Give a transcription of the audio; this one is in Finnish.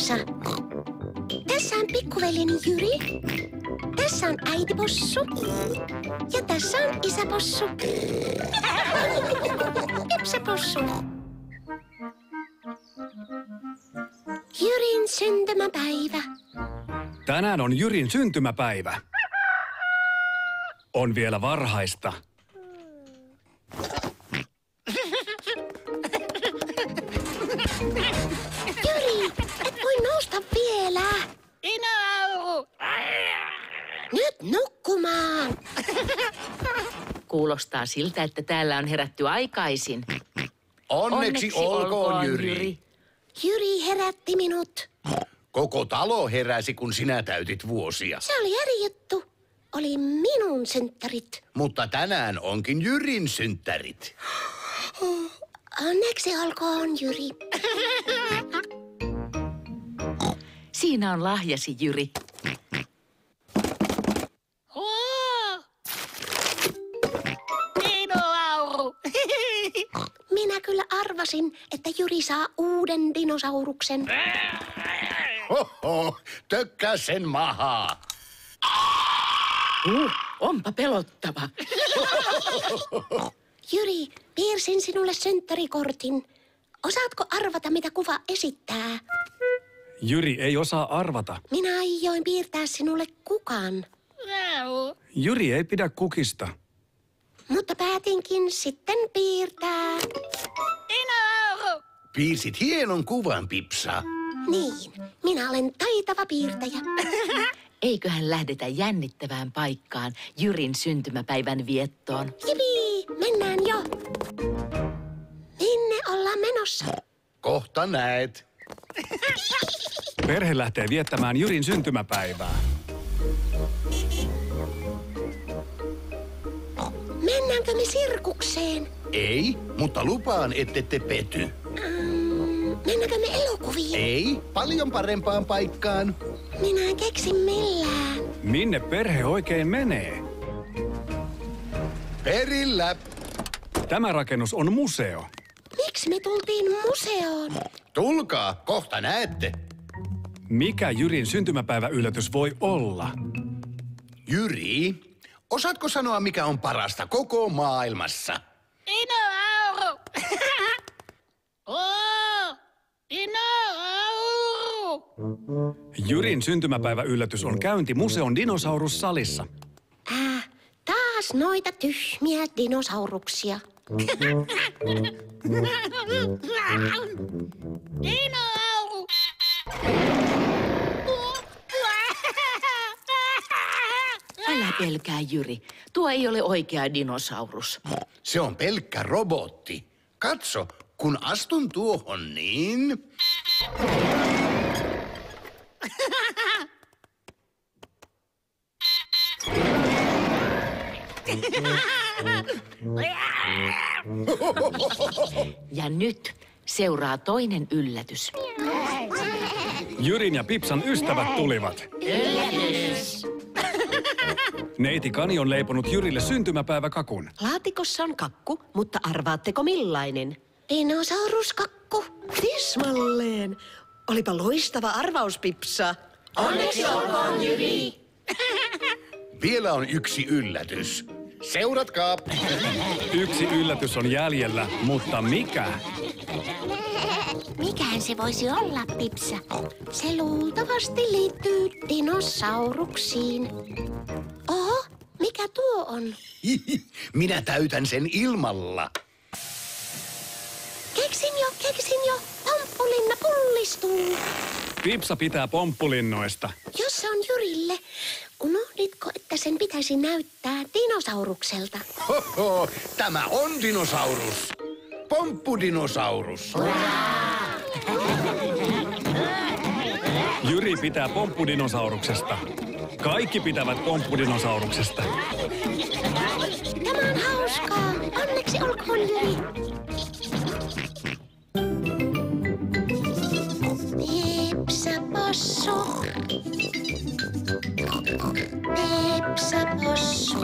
Pipsa. Tässä on pikkuveljeni Jyri. Tässä on äitipossu. Ja tässä on isäpossu. Pipsapossu. Jyrin syntymäpäivä. Tänään on Jyrin syntymäpäivä. On vielä varhaista. Jyri, et voi nousta vielä. Dinosauru! Nyt nukkumaan. Kuulostaa siltä, että täällä on herätty aikaisin. Onneksi olkoon, Jyri. Jyri herätti minut. Koko talo heräsi, kun sinä täytit vuosia. Se oli eri juttu. Oli minun synttärit. Mutta tänään onkin Jyrin synttärit. Onneksi olkoon, Jyri. Siinä on lahjasi, Jyri. Dinosauru! Minä kyllä arvasin, että Jyri saa uuden dinosauruksen. Hoho, tökkää sen mahaa. Onpa pelottava. Jyri, piirsin sinulle synttärikortin. Osaatko arvata, mitä kuva esittää? Jyri ei osaa arvata. Minä aioin piirtää sinulle kukan. Jyri ei pidä kukista. Mutta päätinkin sitten piirtää. Dinosauru! Piirsit hienon kuvan, Pipsa. Niin, minä olen taitava piirtäjä. Eiköhän lähdetä jännittävään paikkaan Jyrin syntymäpäivän viettoon. Jipi, mennään jo. Minne ollaan menossa? Kohta näet. Perhe lähtee viettämään Jyrin syntymäpäivää. Mennäänkö me sirkukseen? Ei, mutta lupaan, ettette pety. Mennäänkö me elokuviin? Ei, paljon parempaan paikkaan. Minä en keksi millään. Minne perhe oikein menee? Perillä. Tämä rakennus on museo. Miksi me tultiin museoon? Tulkaa, kohta näette. Mikä Jyrin syntymäpäiväyllätys voi olla? Jyri, osaatko sanoa, mikä on parasta koko maailmassa? Dinosauru! Dinosauru! Jyrin syntymäpäiväyllätys on käynti museon dinosaurussalissa. Taas noita tyhmiä dinosauruksia. Dinosauru! Älä pelkää, Jyri. Tuo ei ole oikea dinosaurus. Se on pelkkä robotti. Katso, kun astun tuohon, niin... Ja nyt seuraa toinen yllätys. Jyrin ja Pipsan ystävät tulivat. Neiti Kani on leiponut Jyrille syntymäpäiväkakun. Laatikossa on kakku, mutta arvaatteko millainen? Dinosauruskakku. Tismalleen. Olipa loistava arvaus, Pipsa. Onneksi olkoon, Jyri. Vielä on yksi yllätys. Seuratkaa. Yksi yllätys on jäljellä, mutta mikä? Mikähän se voisi olla, Pipsa? Se luultavasti liittyy dinosauruksiin. Oho, mikä tuo on? Minä täytän sen ilmalla. Keksin jo. Pomppulinna pullistuu. Pipsa pitää pomppulinnoista. Jos se on Jyrille, unohditko, että sen pitäisi näyttää dinosaurukselta? Hoho, tämä on dinosaurus. Pomppudinosaurus. Jyri pitää pomppudinosauruksesta. Kaikki pitävät pomppudinosauruksesta. Tämä on hauskaa. Onneksi olkoon, Jyri. Pipsapossu. Pipsapossu.